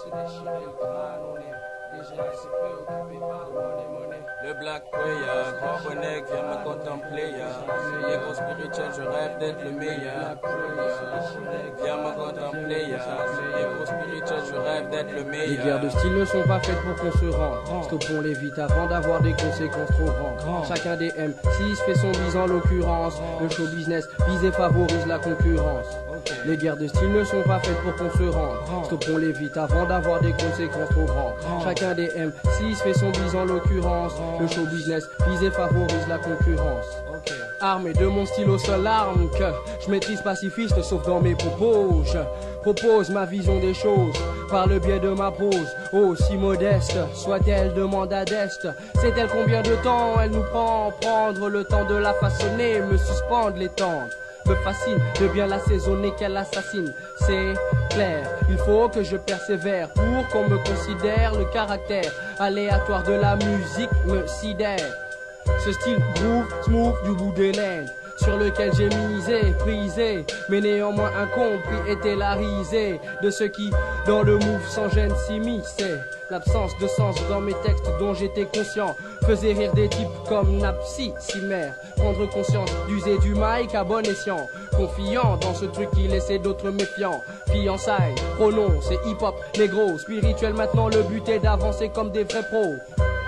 se déchirer le crâne, on est déjà assez préoccupé par le money. Le black player, grand bonnet vient me contempler. Négro spirituel, je rêve d'être le meilleur. Viens me contempler. Négro spirituel, je rêve d'être le meilleur. Les guerres de style ne sont pas faites pour qu'on se rende. Stoppons-les vite avant d'avoir des conséquences trop grandes. Chacun des M6 fait son bise en l'occurrence. Le show business vise et favorise la concurrence. Les guerres de style ne sont pas faites pour qu'on se rende. Stoppons-les vite avant d'avoir des conséquences trop grandes. Chacun des M6 fait son bise en l'occurrence. Le show business vise et favorise la concurrence. Armé de mon style aux seules armes que je maîtrise pacifiste sauf dans mes propos. Je propose ma vision des choses par le biais de ma prose. Aussi modeste soit-elle, demande à Dest. Sait-elle combien de temps elle nous prend? Prendre le temps de la façonner, me suspendre, l'étendre. Me fascine de bien l'assaisonner qu'elle assassine. C'est clair, il faut que je persévère pour qu'on me considère. Le caractère aléatoire de la musique me sidère. Ce style groove, smooth du bout des laines, sur lequel j'ai misé, prisé, mais néanmoins incompris était la risée de ceux qui, dans le move sans gêne, s'immisçaient. L'absence de sens dans mes textes dont j'étais conscient faisait rire des types comme Napsi, Cimer. Prendre conscience d'user du mic à bon escient, confiant dans ce truc qui laissait d'autres méfiants. Fiançailles, pronoms, c'est hip-hop, négro, spirituel. Maintenant le but est d'avancer comme des vrais pros.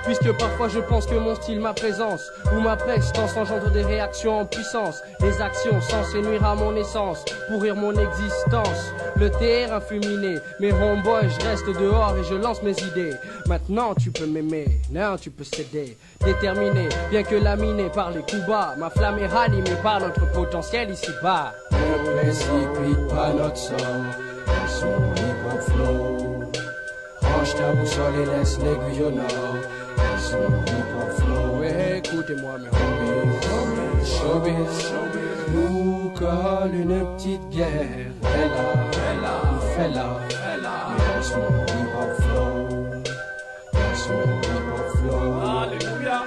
Puisque parfois je pense que mon style, ma présence ou ma prestance engendre des réactions en puissance. Des actions censées nuire à mon essence, pourrir mon existence. Le terrain fuminé, mes homeboys, je reste dehors et je lance mes idées. Maintenant tu peux m'aimer, non tu peux céder. Déterminé, bien que laminé par les coups bas. Ma flamme est ranimée par notre potentiel ici-bas. Ne précipite pas notre sort, son hip-hop flow. Range ta boussole et laisse l'aiguille au nord. Son hip-hop flow. Écoutez-moi mes homies. Showbiz nous colle une petite guerre. Nous fait là. Son hip-hop flow. Son hip-hop flow. Alléluia.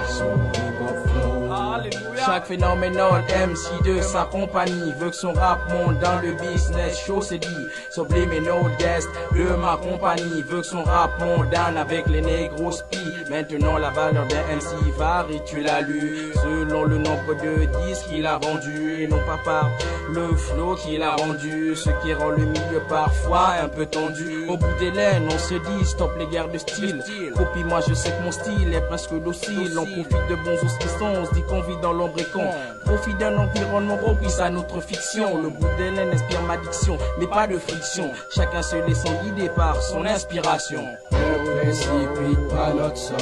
Son hip-hop flow. Alléluia. Chaque phénoménal MC de sa compagnie veut que son rap monte dans le business. Show c'est dit, subliminal guest de ma compagnie veut que son rap monte down avec les négros spi. Maintenant la valeur d'un MC varie, tu l'as lu, selon le nombre de disques qu'il a vendu et non pas par le flow qu'il a rendu, ce qui rend le milieu parfois un peu tendu. Au bout des laines, on se dit stop les guerres de style. Copie moi, je sais que mon style est presque docile. On profite de bons saucissons, on se dit qu'on vit dans l'ombre et qu'on profite d'un environnement propice à notre fiction. Le bout des laines inspire ma diction, mais pas de friction. Chacun se laissant guider par son inspiration. Ne précipite pas notre sort,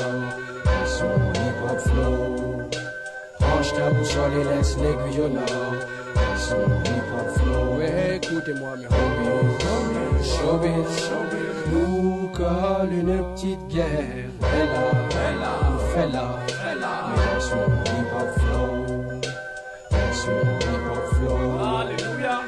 son hip-hop flow. Range ta boussole et laisse l'aiguille au nord. Son hip-hop flow. Écoutez-moi mes homies. Showbiz nous colle une petite guerre. Nous fait là. Son hip-hop flow. Son hip-hop flow. Alléluia.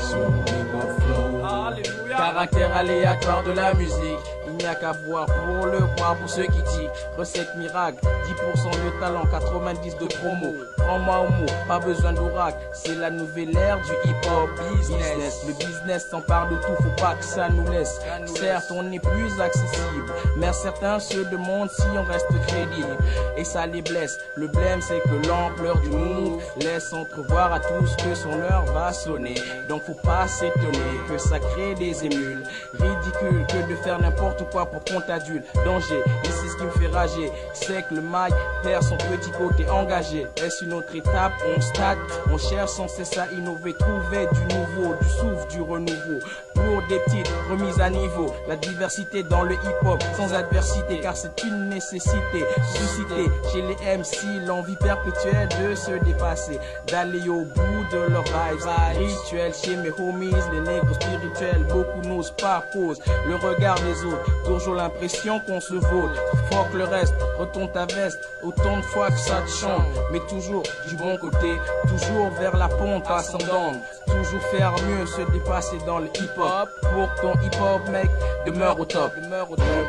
Son hip-hop flow. Alléluia. Caractère aléatoire de la musique. Il n'y a qu'à voir pour le croire pour ceux qui tiquent. Recette miracle, 10% de talent, 90 de promo. Prends-moi au mot, pas besoin d'oracle. C'est la nouvelle ère du hip-hop business. Le business s'empare de tout, faut pas que ça nous laisse. Certes, on est plus accessible, mais certains se demandent si on reste crédible. Et ça les blesse. Le blême, c'est que l'ampleur du move laisse entrevoir à tous que son heure va sonner. Donc faut pas s'étonner que ça crée des émules. Ridicule que de faire n'importe quoi pour qu'on t'adule. Danger, et c'est ce qui me fait rager. C'est que le mic perd son petit côté engagé. Est-ce une autre étape? On stagne, on cherche sans cesse à innover, trouver du nouveau, du souffle, du renouveau. Pour des petites remises à niveau, la diversité dans le hip-hop sans adversité, car c'est une nécessité. Susciter chez les MC l'envie perpétuelle de se dépasser, d'aller au bout de leur vibes. Rituel chez mes homies, les négros spirituels, beaucoup n'osent pas pose le regard des autres. Toujours l'impression qu'on se vaut. Fuck le reste, retourne ta veste. Autant de fois que ça te chante, mais toujours du bon côté, toujours vers la pente ascendante. Toujours faire mieux, se dépasser dans le hip-hop. Pour ton hip-hop, mec, demeure au top. Ne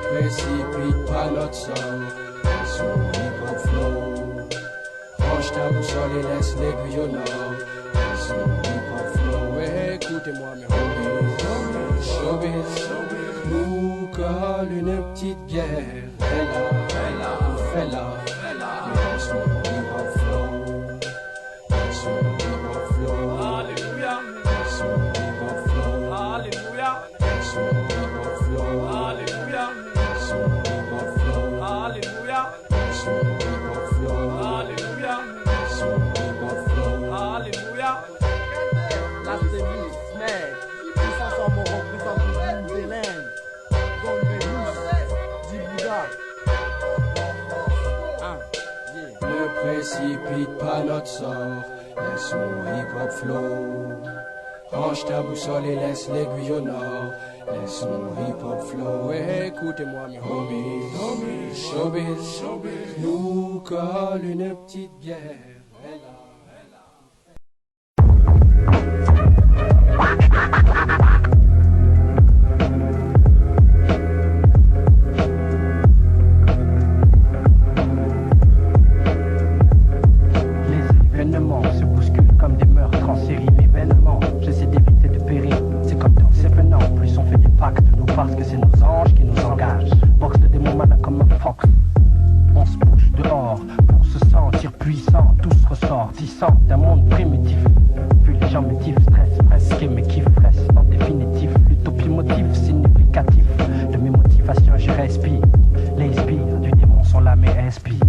précipite pas notre sort, son hip-hop flow. Range ta boussole et laisse l'aiguille au nord. Son hip-hop flow. Écoutez-moi mes homies. Showbiz nous cale une petite guerre. Fella, mais sur mon hip-hop flow. Sur mon hip-hop flow. Alléluia. Sur mon hip-hop flow. Alléluia. Sur mon hip-hop flow. Alléluia. Sur mon hip-hop flow. Alléluia. Sur mon hip-hop flow. Alléluia. Sur mon hip-hop flow. Alléluia. Las Denis, Snag, puissance en mon représentant Blue Zealand, Don Venus, Dibuda. Ne précipite pas notre sort, laisse mon hip-hop flow. Range ta boussole et laisse l'aiguille au nord, laisse mon hip-hop flow. Ouais, écoutez-moi, mes homies. Showbiz, nous colle une petite guerre. Les événements se bousculent comme des meurtres en série. L'événement, j'essaie d'éviter de périr. C'est comme dans Seven, plus on fait des pactes, nous parce que c'est nos anges qui nous engagent. Boxe de démons malins comme un fox. On se bouge dehors pour se sentir puissant. Tous ressortissants d'un monde primitif. Vu les gens métifs, stress presque et mes kiffs restent. En définitive, l'utopie motive significatif. De mes motivations, je respire. Les spires du démon sont là, mes espires.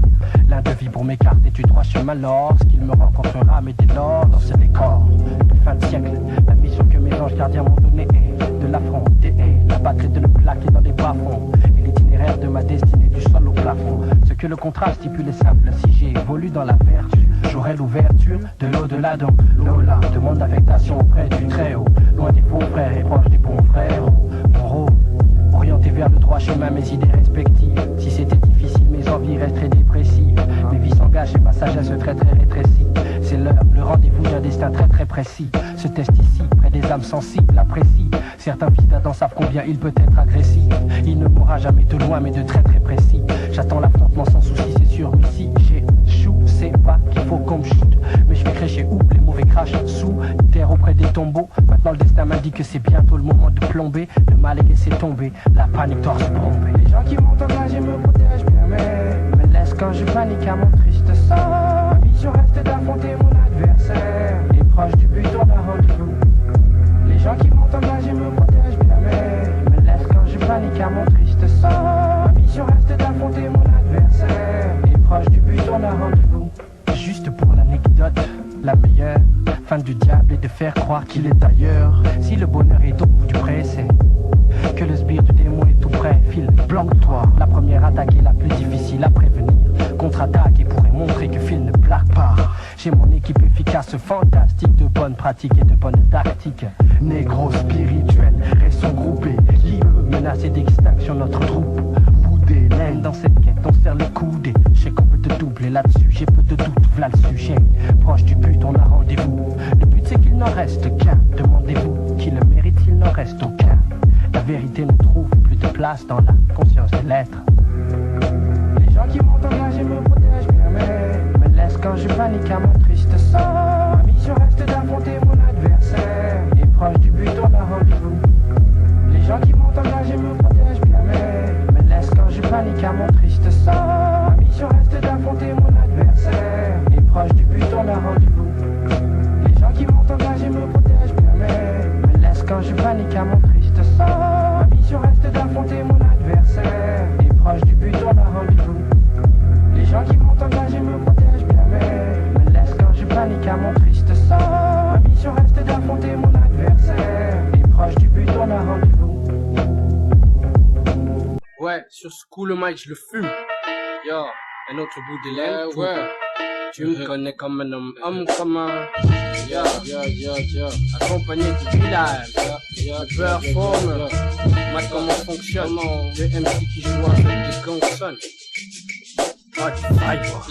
L'un de vie pour m'écarter du droit chemin lorsqu'il me rencontrera, mais dès lors dans ce décor de fin de siècle, la mission que mes anges gardiens m'ont donnée est de l'affronter, la batterie de le plaquer dans les bas-fonds, et l'itinéraire de ma destinée du sol au plafond. Ce que le contrat stipule est simple, si j'évolue dans la vertu, j'aurai l'ouverture de l'au-delà, donc l'au-là, demande d'affectation auprès du Très-Haut, loin des faux frères et proche des bons frères. Mon rôle, orienté vers le droit chemin, mes idées respectives. Si c'était difficile, mes envies resteraient dépressives. Mes vies s'engagent et ma sagesse très rétrécie. C'est l'heure, le rendez-vous d'un destin très précis. Ce test ici, près des âmes sensibles, apprécie. Certains fils d'Adam savent combien il peut être agressif. Il ne mourra jamais de loin, mais de très précis. J'attends l'affrontement sans souci, c'est sûr. Mais si j'échoue, c'est pas qu'il faut qu'on me shoot. Mais je vais crécher où les mauvais crachent sous terre auprès des tombeaux. Maintenant le destin m'indique que c'est bientôt le moment de plomber. Le mal est laissé tomber, la panique torse bomber. Les gens qui m'ont engagé me protègent bien, mais me laissent quand je panique à mon triste sort. Ma mission reste d'affronter mon adversaire. Et proche du but, on a rendez-vous. Les gens qui m'ont engagé me protègent bien, mais me laissent quand je panique à mon triste sort. Ma mission reste d'affronter mon adversaire. Et proche du but, on a rendez-vous. Juste pour l'anecdote, la meilleure fin du diable est de faire croire qu'il est ailleurs. Si le bonheur est au bout du pressé, que le sbire du démon est tout près, file, bloque-toi. La première attaque est la plus difficile à prévenir. Contre-attaque et pourrait montrer que Phil ne plaque pas. J'ai mon équipe efficace, fantastique, de bonnes pratiques et de bonnes tactiques. Négro spirituel, restons groupés, qui peut menacer d'extinction notre troupe. Boudé, laine dans cette quête, on serre les coudes. Je sais qu'on peut te doubler là-dessus, j'ai peu de doute, v'là le sujet. Proche du but, on a rendez-vous. Le but c'est qu'il n'en reste qu'un. Demandez-vous qui le mérite, il n'en reste aucun. La vérité ne trouve plus de place dans la conscience de l'être. Les gens qui m'ont engagé me protègent bien, mais me laissent quand je panique à mon triste sort. Ma mission reste d'affronter mon adversaire. Et proche du but, on a rendez-vous. Les gens qui m'ont engagé me protègent bien, mais me laissent quand je panique à mon triste sort. Ma mission reste d'affronter mon adversaire. Et proche du but, on a rendez-vous. Les gens qui m'ont engagé me protègent bien, mais me laissent quand je panique à mon triste sort. Ma mission reste d'affronter mon adversaire. Et proche du but, on a rendez-vous. Les gens qui m'ont engagé me protègent bien, mais me laissent quand je panique à mon triste sort. Ma mission reste d'affronter mon adversaire. Et proche du but, on a rendez-vous. Ouais, sur ce coup, le mic, je le fume. Yo, un autre bout de l'aile. Ouais. Tu me connais comme un homme comme un. Accompagné du village. Je performe. Moi, comment fonctionne. Le MC qui joue avec des consonnes.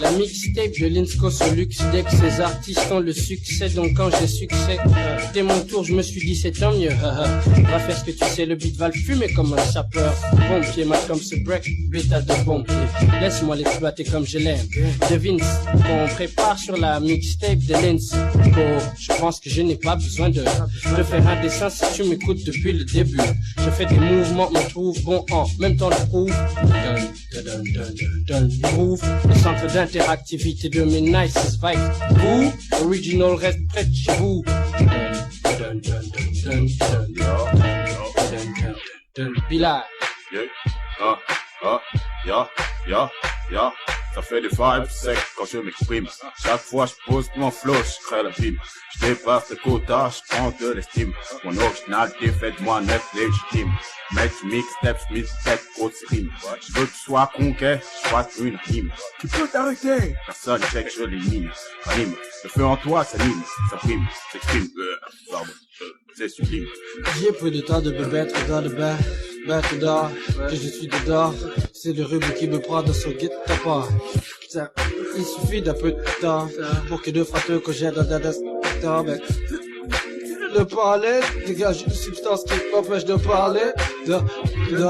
La mixtape de l'Insco sur Luxdex, ces artistes ont le succès, donc quand j'ai succès, dès mon tour je me suis dit c'est tant mieux. Va faire ce que tu sais, le beat va le fumer comme un sapeur. Pompier, Malcolm ce break, bêta de pompier. Laisse-moi l'exploiter comme je l'aime. Devine qu'on prépare sur la mixtape de l'Insco. Je pense que je n'ai pas besoin de faire un dessin si tu m'écoutes depuis le début. Je fais des mouvements, me trouve bon en même temps le prouve. Groove, le centre d'interactivité de mes nice vibes. Vous, original reste près de chez vous. Bilal. Ça fait des vibes secs quand je m'exprime. Chaque fois je pose mon flow, je crée la prime. Je dépasse le quota, je prends de l'estime. Mon originalité fait de moi net légitime. Mec, mixtape, grosse rime. Je veux que tu sois conquet, je fasse une rime. Tu peux t'arrêter. Personne check, je l'élimine. Rime, le feu en toi s'anime, ça prime, s'exprime. Pardon, c'est sublime. J'ai peu de temps de me mettre dans le bain. Mettre dehors, que je suis dedans. C'est le rhume qui me prend dans son guitare. Il suffit d'un peu de temps pour que deux frappeurs que j'ai dans temps, mais de parler, dégage une substance qui m'empêche de parler dans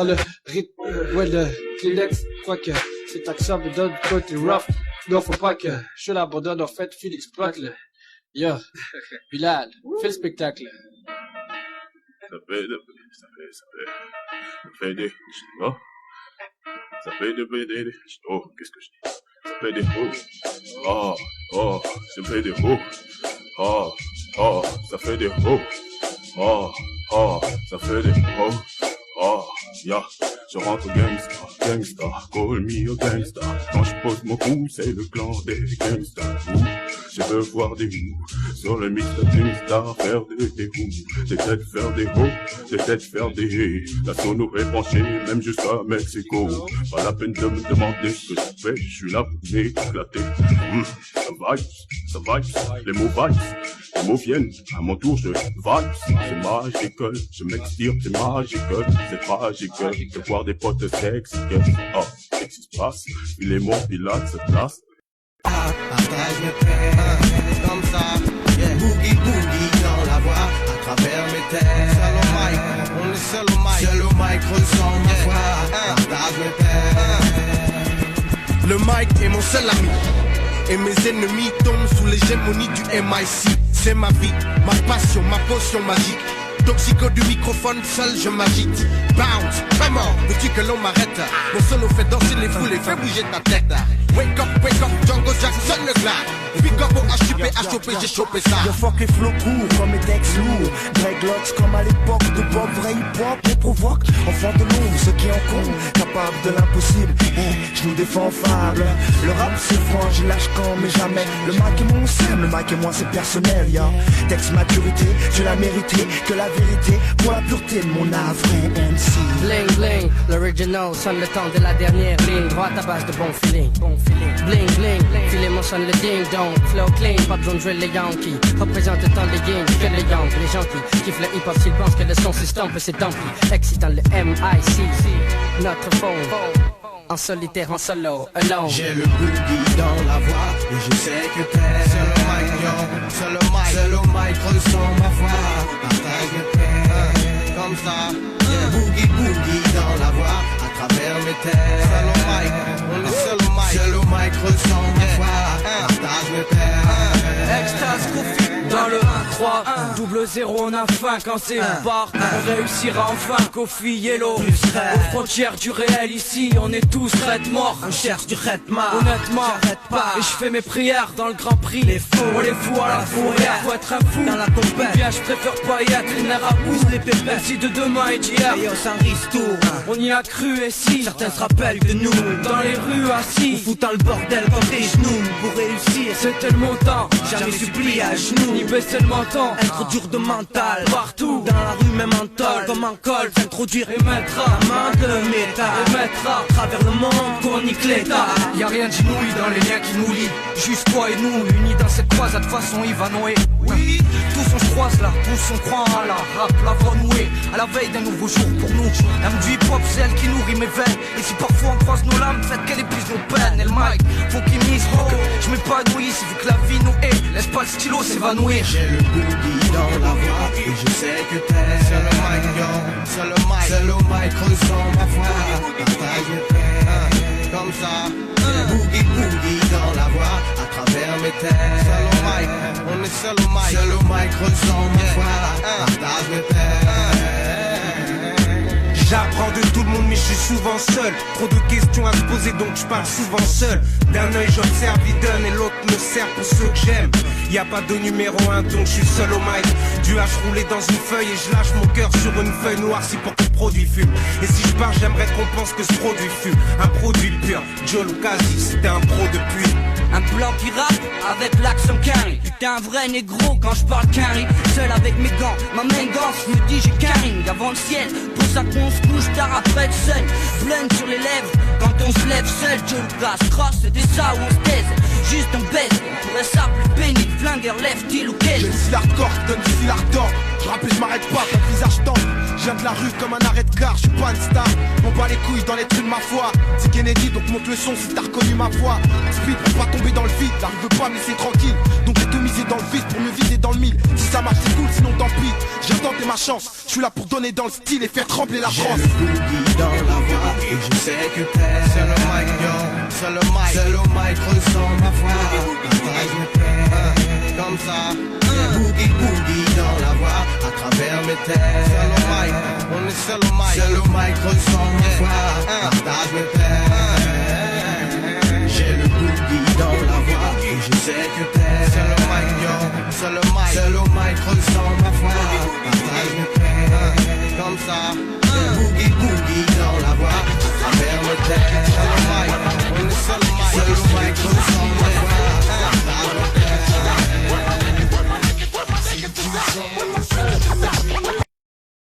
le rythme, ouais, le Kleenex, quoique cet accent me donne côté rough. Non, faut pas que je l'abandonne, en fait, Phil exploite le. Yo, Bilal, fais le spectacle. Ça fait des, oh, ça fait des, oh, qu'est-ce que je dis? Ça fait des, ça fait des, ça fait des, ça fait des, yeah. Je rentre gangsta, call me a gangsta. Quand je pose mon coup, c'est le clan des gangsta. Je veux voir des mous sur le mix d'une star, faire des roues, des têtes faire des hauts, des têtes faire des. La sono est branchée, même jusqu'à Mexico. Pas la peine de me demander ce que je fais, je suis là pour m'éclater. Ça vibes, les mots vibes. Les mots viennent, à mon tour je vibes. C'est magique, je m'extire, c'est magique, c'est tragique de voir des potes sexy. Oh, qu'est-ce qui se passe? Il est mon pilote, se place. Partage mes peines, comme ça, yeah. Boogie boogie dans la voix, à travers mes terres. Seul au mic, on est seul au mic ressent ma voix, partage mes peines. Le mic est mon seul ami, et mes ennemis tombent sous l'hégémonie du MIC. C'est ma vie, ma passion, ma potion magique. Toxico du microphone, seul je m'agite. Bounce, vraiment, veux-tu que l'on m'arrête? Mon solo fait danser les foules et fait bouger ta tête. Wake up, Django Jackson le glade. Big up au HUP, HOP, j'ai chopé ça. Le fuck est flow court comme les decks lourds. Dreadlocks comme à l'époque de Bob, vrai hip-hop, on provoque. Enfant de l'ombre, ceux qui en comptent, capable de l'impossible. Je nous défends fable. Le rap c'est franc, j'y lâche quand mais jamais. Le mic est mon sème, le mic et moi c'est personnel, ya. Texte maturité, tu l'as mérité. Que la vérité, pour la pureté de mon avril MC. Bling bling, l'original sonne le temps de la dernière ligne droite à base de bon feeling. Bling bling, filet mon sonne le ding dong. Flow clean, pas besoin de jouer les Yankees. Représente tant les gangs que les Yankees. Les gens qui kiffent le hip hop s'ils pensent que le son c'est stamp et c'est tant pis. Excitant le MIC, notre phone. En solitaire, en solo, alone. J'ai le boogie dans la voix et je sais que t'es seul au mic, yo. Seul au mic ressent ma voix. Partage mes peines, comme ça, yeah. Boogie boogie dans la voix, à travers mes terres. Seul au mic, on est seul au mic ressent ma voix. Partage mes peines. Extase Kofi dans le 1-3, 0, on a faim quand c'est une part. On réussira enfin, Kofi Yellow. Aux frontières du réel ici, on est tous red morts. On cherche du redma, honnêtement, j'arrête pas. Et je fais mes prières dans le Grand Prix. Les fous, on les fout à la fourrière. Faut être un fou dans la compète. Bien, je préfère pas y être, une à bout. Les pépés, si de demain et d'hier. Et on ristourne. On y a cru et si certains se rappellent de nous. Dans les rues assis, foutant le bordel comme des genoux. Pour réussir, c'était le montant. Jamais supplié à genoux. Ni baisser le menton. j'entends être dur de mental. Partout, dans la rue même en tôle. Comme un col, s'introduire et mettre la main de métal. Et mettre à travers le monde qu'on nique l'état. Y'a rien d'inouï dans les liens qui nous lient. Juste toi et nous, unis dans cette croisade façon Ivanoé. Oui, tous on se croise là, tous on croit à la rap, la voix nouée. À la veille d'un nouveau jour pour nous. L'âme du hip-hop, c'est elle qui nourrit mes veines. Et si parfois on croise nos lames, faites qu'elle épuise nos peines. Et le mic, faut qu'il mise, faut que je m'épanouisse. Vu que la vie nous hait, laisse pas le stylo s'évanouir. J'ai le boogie dans la voix et je sais que t'es. C'est le mic, yo, c'est le mic. C'est le mic, ressens ma voix. Partage mes peines, comme ça. Boogie, boogie dans la voix, à travers mes terres. C'est le mic, on est c'est le mic. C'est le mic, ressens ma voix. Partage mes peines. J'apprends de tout le monde mais je suis souvent seul. Trop de questions à se poser donc je parle souvent seul. D'un œil j'observe, il donne et l'autre me sert pour ceux que j'aime. Y a pas de numéro 1 donc je suis seul au mic. Du hache roulé dans une feuille et je lâche mon cœur sur une feuille noircie pour que le produit fume. Et si je pars j'aimerais qu'on pense que ce produit fut un produit pur. Joe Lucasi c'était un pro depuis. Un blanc qui rappe avec l'accent carré. T'es un vrai négro quand je parle carré. Seul avec mes gants, ma main danse, me dit j'ai carring avant le ciel. Pour ça qu'on se couche tard après seul. Blunt sur les lèvres quand on se lève seul. Joe Lucas cross, c'était ça où on se taise. Juste un baise, on pourrait s'appeler Benny, flingueur, lefty ou quel. J'ai le style hardcore qui donne du fil ardent. Je rappelle je m'arrête pas, pas de visage tendre. Je viens de la rue comme un arrêt de car, je suis pas une star. On bat les couilles dans les trucs de ma foi. C'est Kennedy donc monte le son si t'as reconnu ma voix. Speed pour pas tomber dans le vide, la rue veut pas me laisser tranquille. Donc j'ai tout misé dans le vide pour me vider dans le mille. Si ça marche c'est cool, sinon tant pis. J'ai tenté ma chance, je suis là pour donner dans le style et faire trembler la France. J'ai le boogie dans la voix et je sais que t'es. C'est le mic yo, c'est le mic. C'est le mic, ressens ma voix. Partage mes peines, comme ça. Boogie boogie dans la voix, à travers mes terres. C'est le mic, on est c'est le mic. C'est le mic, ressens ma voix. Partage mes peines. J'ai le boogie dans la voix et je sais que t'es. C'est le mic yo, c'est le mic. C'est le mic, ressens ma voix. Partage mes peines, comme ça. Boogie boogie dans la voix, à travers mes terres. C'est le mic, on est c'est le mic. C'est le mic, ressens ma voix. Partage mes peines.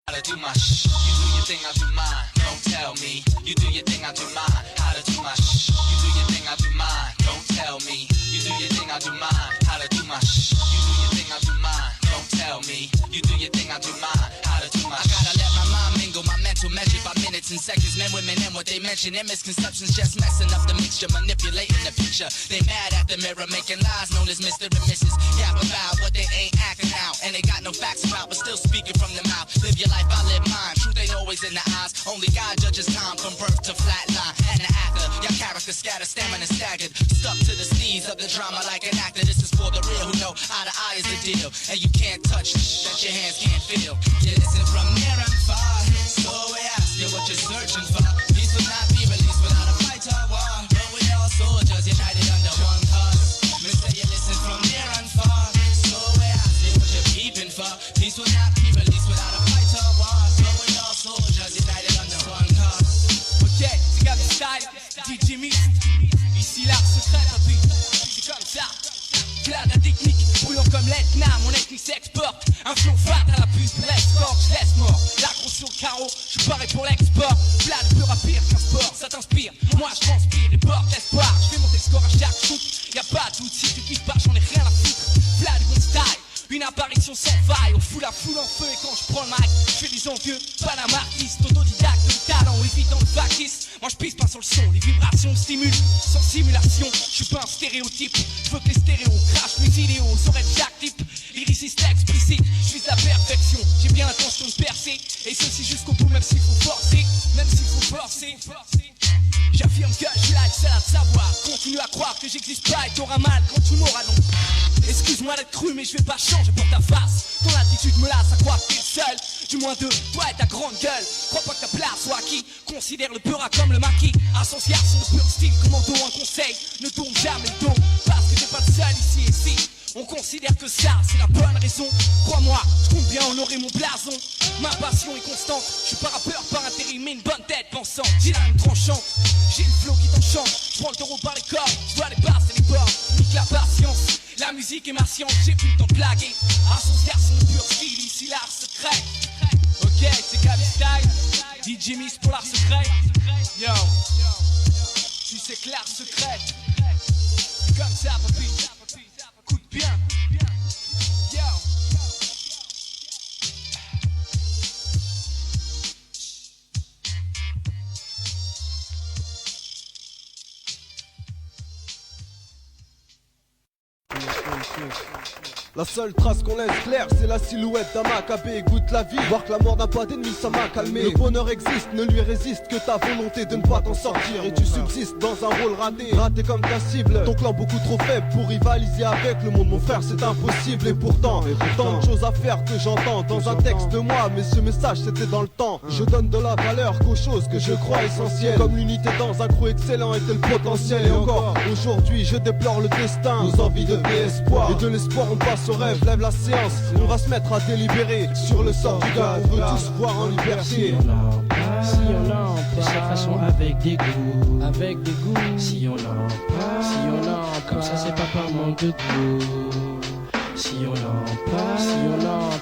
How to do my shh. You do your thing, I do mine. Don't tell me. You do your thing, I do mine. How to do my shh. You do your thing, I do mine. Don't tell me. You do your thing, I do mine. How to do my shh. You do your thing, I do mine. Don't tell me. You do your thing, I do mine. How to do my shh. I gotta let my mind mingle, my mental measured by minutes and seconds. Men, women, and what they mention. And misconceptions just messing up the mixture, manipulating the picture. They mad at the mirror, making lies known as Mr. and Mrs. Yap about what they ain't acting out. And they got no facts about, but still speaking from their mouth. Live your life, I live mine. Truth ain't always in the eyes. Only God judges time from birth to flatline. And the actor, your character scattered, stamina staggered. Stuck to the steeds of the drama like an actor. This is for the real who know eye to eye is the deal. And you can't touch that your hands can't feel. You listen from near and far. So we ask you what you're searching for. Peace will not be released without a fight or war. But we all soldiers united under one cause. Mister, you listen from near and far. So we ask you what you're peeping for. Peace will not be released without a fight or war. But we all soldiers united under one cause. Ok, c'est comme style, DJ Mix. Ici l'art secret, papi. C'est comme ça. Plein de technique, brûlant comme l'Etna, mon ethnie s'exporte. Un flow fat à la puce, l'escorte, je laisse mort. L'accro sur le carreau, je suis paré pour l'export. Plein de plus rapide qu'un sport, ça t'inspire. Moi je transpire, les portes espoir. Je fais monter le score à chaque shoot. Y'a pas de doute, si tu kiffes pas, j'en ai rien à foutre. Plein de bon style, une apparition sans faille. On fout la foule en feu et quand je prends le mic, je fais des envieux, pas d'un artiste. Autodidacte de talent, évitant le factice. Moi je pisse pas sur le son, les vibrations me stimulent. Sans simulation, je suis pas un stéréotype. Je veux que les stéréos crachent mes idéaux sur chaque type. Lyriciste explicite, je vise la perfection. J'ai bien l'intention de percer. Et ceci jusqu'au bout, même s'il faut forcer. Même s'il faut forcer. J'affirme que je suis là, c'est à savoir. Continue à croire que j'existe pas et t'auras mal quand tu m'auras donc. Excuse-moi d'être cru, mais je vais pas changer pour ta face. Ton attitude me lasse à croire que t'es le seul. Du moins deux, toi et ta grande gueule. Crois pas que ta place soit acquis. Considère le peurat comme le maquis. Un sens garçon de pur style, commando un conseil. Ne tourne jamais le dos, parce que t'es pas le seul ici et ici. On considère que ça, c'est la bonne raison. Crois-moi, je compte bien honorer mon blason. Ma passion est constante. Je suis pas rappeur par intérim, mais une bonne tête pensante. J'ai la même tranchante, j'ai le flow qui t'enchante. Je prends le taureau par les cordes, je dois les passer les bords. Nique la patience, la musique Musique et martian, j'ai plus le temps de blaguer. Un son garçon pur style, ici l'art secret. Ok, c'est Gabi Style, DJ Miss pour l'art secret. Yo, tu sais que l'art secret, c'est comme ça, papi. Écoute bien. Yo. La seule trace qu'on laisse claire, c'est la silhouette d'un macabé. Goûte la vie, voir que la mort n'a pas d'ennemi, ça m'a calmé. Le bonheur existe, ne lui résiste que ta volonté de ne pas t'en sortir. Et tu subsistes dans un rôle raté, raté comme ta cible. Ton clan beaucoup trop faible pour rivaliser avec le monde, mon frère, c'est impossible. Et pourtant, tant de choses à faire que j'entends dans un texte de moi. Mais ce message, c'était dans le temps. Je donne de la valeur qu'aux choses que je crois essentielles. Comme l'unité dans un crew excellent était le potentiel. Et encore, aujourd'hui, je déplore le destin. Nos envies de espoir et de l'espoir, on passe au rêve, lève la séance, on va se mettre à délibérer sur le sort du gars, on veut tous voir en liberté. Si on en parle, de cette façon avec des goûts, si on en parle, comme ça c'est pas par manque de goût. Si on en parle,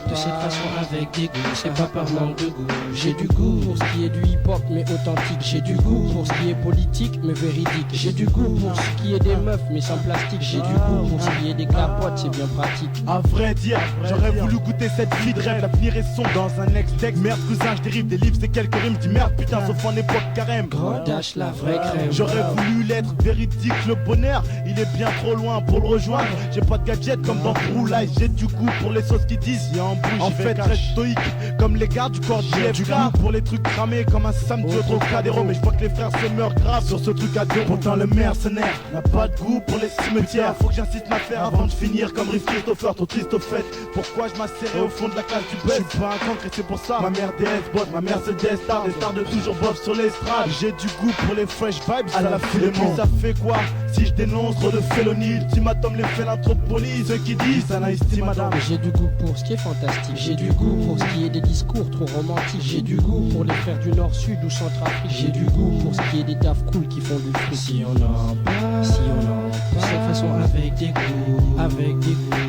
de cette façon avec des goûts, c'est pas par manque de goût. J'ai du goût pour ce qui est du hip-hop mais authentique. J'ai du goût pour ce qui est politique mais véridique. J'ai du goût pour ce qui est des meufs mais sans plastique. J'ai du goût pour ce qui est des capotes, c'est bien pratique. À vrai dire, j'aurais voulu goûter cette vie de rêve. L'avenir est sombre dans un ex-texte. Merde cousin, je dérive des livres, c'est quelques rimes. Dis merde putain, sauf en époque carême. Dash la vraie crème. J'aurais voulu l'être véridique, le bonheur il est bien trop loin pour le rejoindre. J'ai pas de gadget comme dans True Life. J'ai du goût pour les sauces qui disent y'a un bouge. En fait, très stoïque comme les gars du corps JFK. Du goût pour les trucs cramés comme un samedi au Trocadéro. Mais je vois que les frères se meurent grave sur ce truc à deux. Pourtant le mercenaire n'a pas de goût pour les cimetières. Faut que j'incite l'affaire avant de finir comme Riff Christopher, trop triste au fait. Pourquoi je m'asserrais au fond de la classe du best? Je suis pas un cancre et c'est pour ça. Ma mère DS bot, ma mère c'est des stars. Des stars de toujours bob sur l'estrade. J'ai du goût pour les fresh vibes à la file. Et puis ça fait quoi si je dénonce trop de félonie? Ultimatum les philanthropolies. Ceux qui disent ça n'a estime madame. J'ai du goût pour ce qui est fantastique. J'ai du goût pour ce qui est des discours trop romantiques. J'ai du goût pour les frères du Nord, Sud ou Centrafrique. J'ai du goût pour ce qui est des tafs cool qui font du fric. Si on en parle, de cette façon avec des goûts,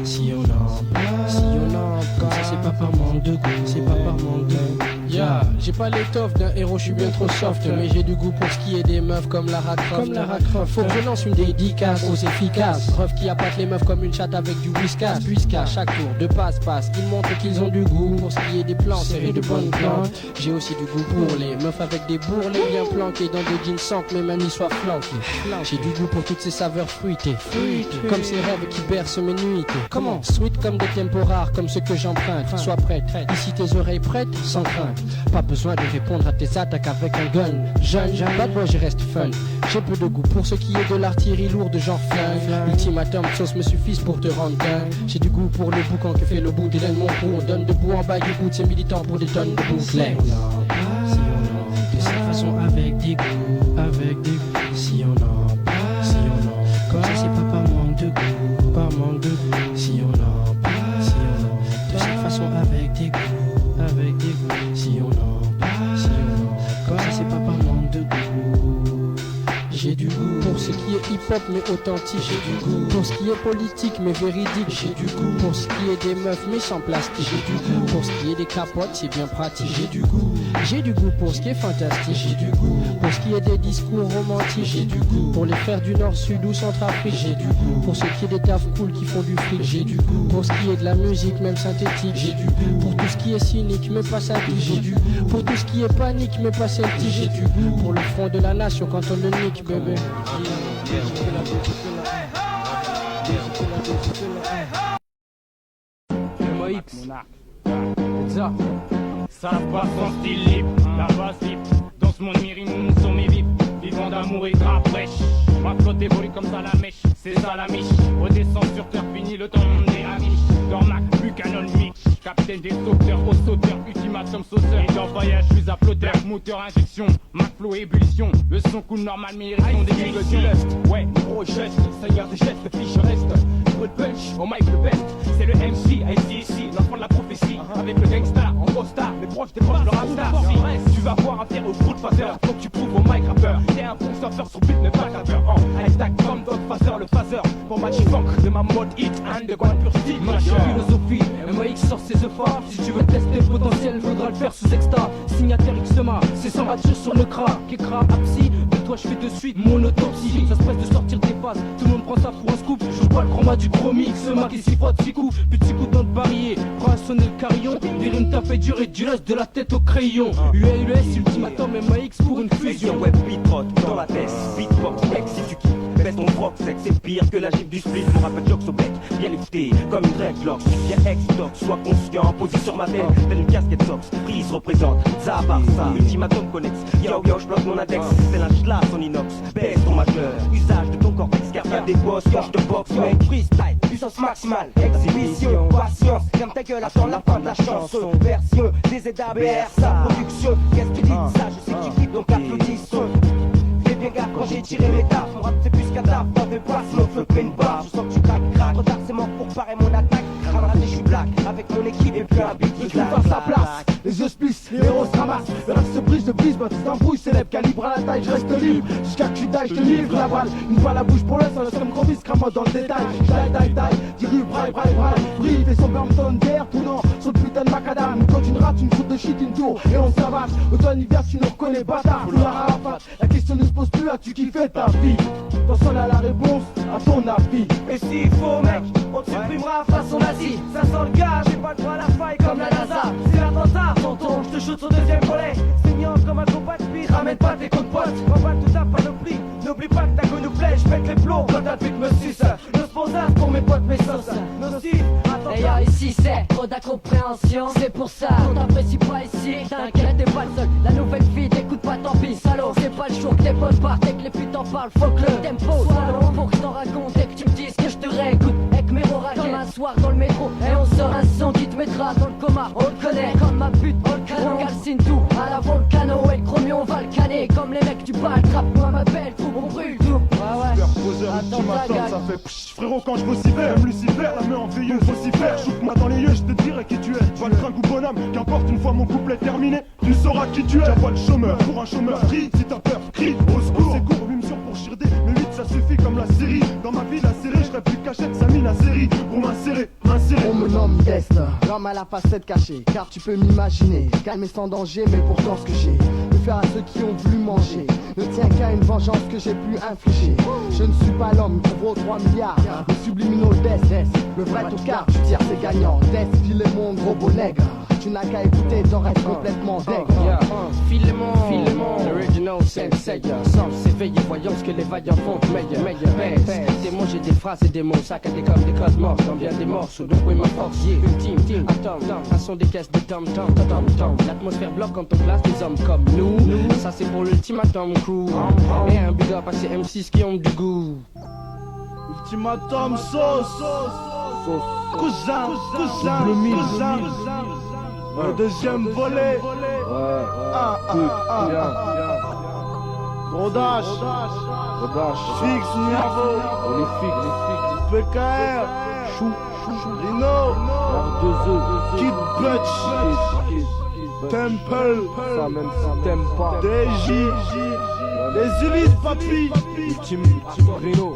si on en parle, comme ça c'est pas par manque de goût, c'est pas par manque de goût. Yeah, j'ai pas l'étoffe d'un héros, je suis bien trop soft. Mais j'ai du goût pour ce qui est des meufs comme Lara Croft. Faut que je lance une dédicace aux efficaces. Preuve qui appâte les meufs comme une chatte avec du whiskas. Puisqu'à chaque tour de passe-passe, ils montrent qu'ils ont du goût pour ce qui est des plans serrés de bonnes plantes. J'ai aussi du goût pour les meufs avec des bourrelets bien planqués dans des jeans sans que mes mamies soient flanquées. J'ai du goût pour toutes ces saveurs fruitées, comme ces rêves qui bercent mes nuits. Comment? Sweet comme des tempos rares, comme ceux que j'emprunte. Sois prête, ici tes oreilles prêtes, sans crainte. Pas besoin de répondre à tes attaques avec un gun. Jeune, bad boy, je reste fun. J'ai peu de goût pour ce qui est de l'artillerie lourde genre flingue. Ultimatum, sauce me suffisent pour te rendre dingue. J'ai du goût pour le boucan que fait le bout d'Hélène Moncourt. On donne debout en bas, écoute, c'est militant pour des tonnes de bouclets. De cette façon avec des goûts, si on en parle, comme ça c'est pas par manque de goût, si on en parle, de cette façon avec des goûts, si on en parle, comme ça c'est pas par manque de goût. J'ai du goût pour ce qui est hip-hop mais authentique. J'ai du goût pour ce qui est politique mais véridique. J'ai du goût pour ce qui est des meufs mais sans plastique. J'ai du goût pour ce qui est des capotes, c'est bien pratique. J'ai du goût pour ce qui est fantastique. J'ai du goût pour ce qui est des discours romantiques. J'ai du goût pour les frères du Nord, Sud ou Centrafrique. J'ai du goût pour ce qui est des tafs cool qui font du fric. J'ai du goût pour ce qui est de la musique même synthétique. J'ai du goût pour tout ce qui est cynique mais pas sadique. J'ai du goût pour tout ce qui est panique mais pas celtique. J'ai du goût pour le front de la nation quand on le nique. Bébé. Ça passe en style libre, la base libre. Dans ce monde mirine, sont mes vipes. Vivant d'amour et grappe fraîche. Ma flotte évolue comme ça la mèche, c'est ça la miche. Redescend sur terre, fini le temps des amis. Dans Mac, Buchanan Mix. Capitaine des sauveteurs, au sauteur, ultimatum sauceur. Et dans voyage, je suis applaudeur, moteur, injection, Macflow, ébullition. Le son coule normal, mais il répond des émotions. Ouais, gros geste, seigneur des gestes, fiche reste. Gros punch, au mic le best. C'est le MC, ici, l'enfant de la prophétie. Avec le gangsta, en gros star, les proches des proches, le rapstar. Si tu vas voir affaire au gros de phaser, faut que tu prouves au mic rappeur. T'es un bon surfeur sur beat, mais pas rappeur. Hashtag comme d'autres phaser, le phaser. Pour ma funk de ma mode hit, and de quoi philosophie. MAX sort ses EFA. Si tu veux tester le potentiel, faudra le faire sous extra. Signataire XMA, c'est sans rature sur le crack. Kekra, Apsi, de toi je fais de suite mon autopsie. Ça se presse de sortir des phases, tout le monde prend ça pour un scoop. Je joue pas le chroma du chromix, ce mec qui s'y frotte, s'y coupe. Petit coup dans le barillet, prends à sonner le carillon. Des rimes tapées dur et du lust de la tête au crayon. UALS, ultimatum, MAX pour une fusion. Web beatrot dans la tête, beatbox, ex si tu kiffes. Baisse ton froc sec, c'est pire que la gifle du split. Mon rappel jokes au bec, bien lifté, comme une dreadlock. Bien ex-doc, sois conscient, posé sur ma tête. Telle une casquette sox, prise représente Zabarsa, ultimatum connex. Yo yo, j'bloque mon index, c'est un schlass en inox. Baisse ton majeur, usage de ton cortex, car y'a des boss quand j'te boxe, mec. Freestyle, puissance maximale, exhibition, patience. Ferme ta gueule, attends la fin de la chanson. Version, des ZABR, sa production. Qu'est-ce que tu dis de ça, je sais que tu kiffes, donc applaudissons. Bien gaffe quand j'ai tiré mes taffes. Mon rap c'est plus qu'un taf, t'en fais pas sinon feu plein barre. Je sens que tu craques, trop tard c'est mort pour parer mon attaque. Camarade je suis black, avec mon équipe et puis un beat qui claque. Face la place, les yeux splissent, les héros se ramassent. Le reste se brise de brise, bah tu t'embrouilles, célèbre, calibre à la taille, je reste libre. Jusqu'à que tu die, je te livre la balle. Une fois la bouche pour le sol, comme gros bis, crame-moi dans le détail. Die, dis-rue, braille, brille, fait son Bermpton, guerre, tout non, sur le putain de macadam. Quand tu ne rates, une faute de shit, une tour, et on s'avance. Automne, hiver, tu nous reconnais, bâtard, la rafale. La question ne se pose plus, as-tu kiffé ta vie? Ton sol a la réponse, à ton avis. Et s'il faut, mec, on te supprimera façon nazie. Ça sent le gars, j'ai pas le droit à la faille comme la NASA. C'est l'attentat, tonton, je te shoot au deuxième volet. Saignant comme un combat de pire, ramène pas tes coups de pote. Remballe tout ça par le prix, n'oublie pas que ta gueule nous plaît. J'pète les plombs quand ta pique me suce. Nos sponsors pour mes potes, mes sauces. Nocif, attends. D'ailleurs ici c'est trop d'incompréhension. C'est pour ça qu'on t'apprécie pas ici. T'inquiète, t'es pas le seul. La nouvelle vie, t'écoutes pas, tant pis, salaud. C'est pas le jour que tes potes partent et que les putes en parlent. Faut que le tempo soit long pour que je t'en raconte et que tu me dises que je te réécoute. Avec mes comme un soir dans le métro. Et on sort un son qui te mettra dans le coma. On le connaît comme ma pute, on calcine tout à la volcano. Et le chromion va le canner. Comme les mecs du bal, trappe-moi ma belle troupe, on brûle tout. Ouais. Superposeur ultimatum, ça fait psh, frérot quand je vocifère. Même Lucifer, la main en veilleuse, vocifère. Shoot-moi dans les yeux, je te dirai qui tu es. Valtringue ou bonhomme, qu'importe une fois mon couplet terminé, tu sauras qui tu es. J'envoie le chômeur, pour un chômeur, crie. Si t'as peur, crie, au secours. C'est court, 8 missions pour chirder, mais 8 ça suffit comme la série. Dans ma vie, la série, je rêve plus cachette, ça mine la série. Pour m'insérer. On me nomme Guest, l'homme à la facette cachée. Car tu peux m'imaginer, calme et sans danger, mais pourtant ce que j'ai de faire à ceux qui ont voulu manger ne tient qu'à une vengeance que j'ai pu infliger. Je ne suis pas l'homme qui vaut 3 milliards. Le subliminal Death, le vrai tocard, tu tires c'est gagnant. Death, file mon gros beau nègre. Tu n'as qu'à écouter, t'en restes complètement deg. Philemon, original sensei. Sans s'éveiller, voyant ce que les vaillants font. Meilleur, des mots, j'ai des phrases et des mots saccadés comme des codes morts. Dans bien des morceaux, donc oui ma force, ultime, un son des caisses de tom-tom. L'atmosphère bloque quand on place des hommes comme nous. Ça c'est pour l'ultimatum crew. Et un big up à ces M6 qui ont du goût. Ultimatum sauce. Cousin. Le deuxième volet. Rodage. Fix, Nervo. On est fixe. PKR. Chou. Lino. Kid Butch. Temple. Ça même si t'aimes pas. DJ. Les Ulysses, papi. Ultime Reno.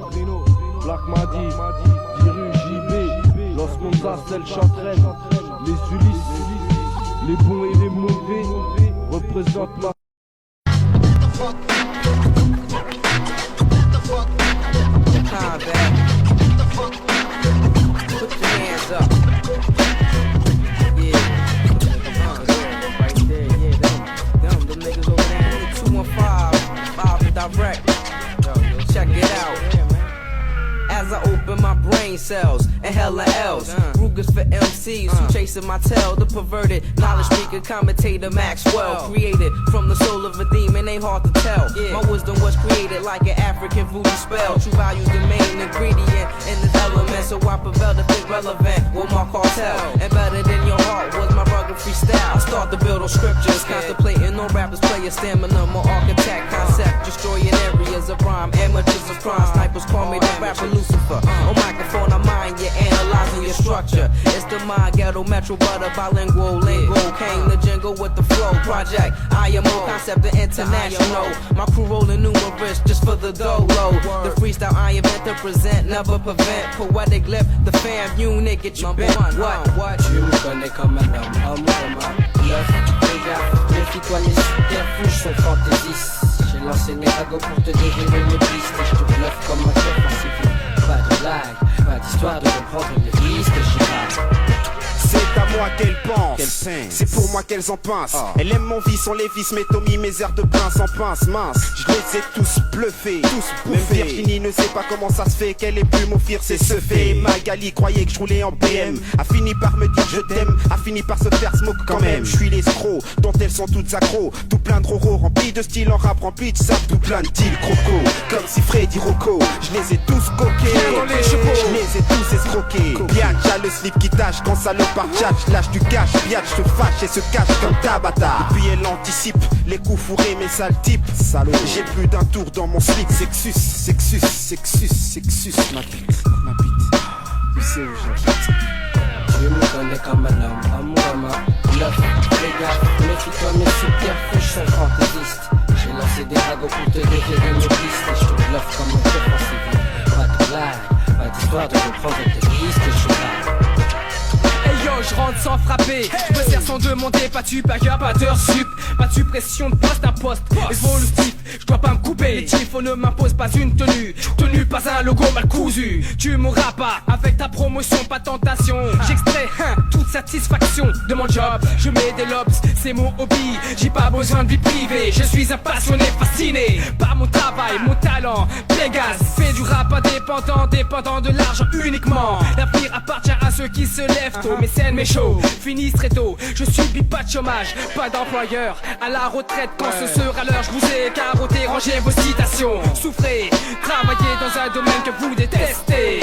Black Madi. Diru JB. Los Monza, celle chanterelle. Les Ulysses. Les bons et les mauvais représentent ma. Put your hands up. Yeah. Right there, yeah. Them niggas over there. 215, live and direct. Check it out. As I open my brain cells and hella L's, Ruger's for MCs who chasing my tail. The perverted knowledge speaker, commentator Maxwell, created from the soul of a demon, ain't hard to tell. My wisdom was created like an African voodoo spell. True values the main ingredient in this element, so I prevail to think relevant with my cartel. And better than your heart was my rugged freestyle. I start to build on scriptures, contemplating on rappers play a stamina, more architect concept, destroying areas of rhyme, amateurs of crime. Snipers call me the rapper Lucifer. On microphone, I mind you, analyzing your structure. It's the my ghetto metro, but a bilingual lingo. Came the jingle with the flow project. IMO concept the international. My crew rolling numerous just for the dolo. The freestyle I invent to present, never prevent. Poetic lip, the fam unit, get you bent. What? Tu me connais comme un homme, comme un bluff. Regarde, méfie-toi, les subterfuges sont fantaisistes. J'ai lancé mes ragots pour te dévirer mes pistes. Et je te bluffe comme un chef en civil. Pas de blague, pas d'histoire de reprendre les risques. J'ai pas. C'est à moi qu'elle pense, c'est pour moi qu'elles en pincent. Elle aime mon vice, on les vis, mais Tommy, mes airs de prince en pince mince. Je les ai tous bluffés, Même Virginie ne sait pas comment ça se fait qu'elle ait pu m'offrir ses fait. Magali croyait que je roulais en BM, a fini par me dire je t'aime, a fini par se faire smoke quand même. Je suis l'escroc dont elles sont toutes accros, tout plein de roro, rempli de style en rap, rempli de sable, tout plein de deals croco. Comme si Freddy Rocco, je les ai tous coqués, je les ai tous escroqués. Biatch a le slip qui tâche quand ça le par chat, je lâche du cash, biatch se fâche et se cache comme Tabata. Et puis elle anticipe les coups fourrés, mes sales types. Salaud, j'ai plus d'un tour dans mon slip. Sexus, ma bite. Tu sais où j'habite. Tu me connais comme un homme comme un bluff. Fais gaffe, méfie-toi, mes subterfuges sont fantaisistes. J'ai lancé des ragots pour te dévirer mes pistes. Et je te bluffe comme un chef en civil. Pas de blague, pas d'histoire de reprendre tes risques. Je parle. Yo, je rentre sans frapper, je me sers sans demander, pas de supérieur, pas d'heure sup, pas de suppression de poste à poste, évolutif, je dois pas me couper, les tifos ne m'imposent pas une tenue pas un logo mal cousu, tu m'auras pas, avec ta promotion, pas tentation, j'extrais toute satisfaction de mon job, je mets des lobs, c'est mon hobby, j'ai pas besoin de vie privée, je suis un passionné, fasciné, par mon travail, mon talent, Pégase, fais du rap indépendant, dépendant de l'argent uniquement, l'avenir appartient à ceux qui se lèvent tôt, mes scènes, mes shows finissent très tôt. Je subis pas de chômage, pas d'employeur. À la retraite quand ce sera l'heure, je vous ai carotté, rangez vos citations. Souffrez, travaillez dans un domaine que vous détestez.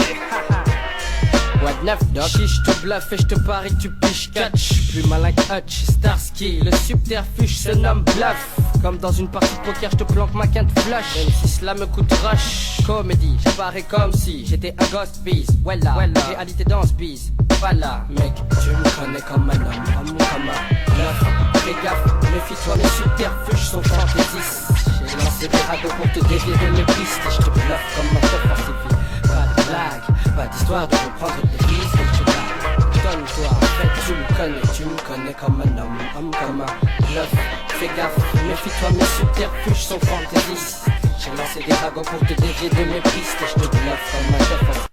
What neuf, Doc? Si je te bluffe et je te parie que tu piches catch. Plus malin que Hutch, Starsky, le subterfuge se nomme bluff. Comme dans une partie de poker, je te planque ma quinte flush. Même si cela me coûte rush. Comédie, j'apparais comme si j'étais un ghost beast. Voilà, réalité dans ce bise. Voilà, mec, tu me connais comme un homme comme un bluff. Fais gaffe, méfie-toi, mes subterfuges sont fantaisistes. J'ai lancé des ragots pour te dévirer mes pistes. Et je te bluffe comme un chef en civil. Pas de blague, pas d'histoire de reprendre des risques. Je te donne-toi, en fait, tu me connais comme un homme comme un bluff. Fais gaffe, méfie-toi, mes subterfuges sont fantaisistes. J'ai lancé des ragots pour te dévier de mes pistes. Et je te bluffe comme un chef en civil.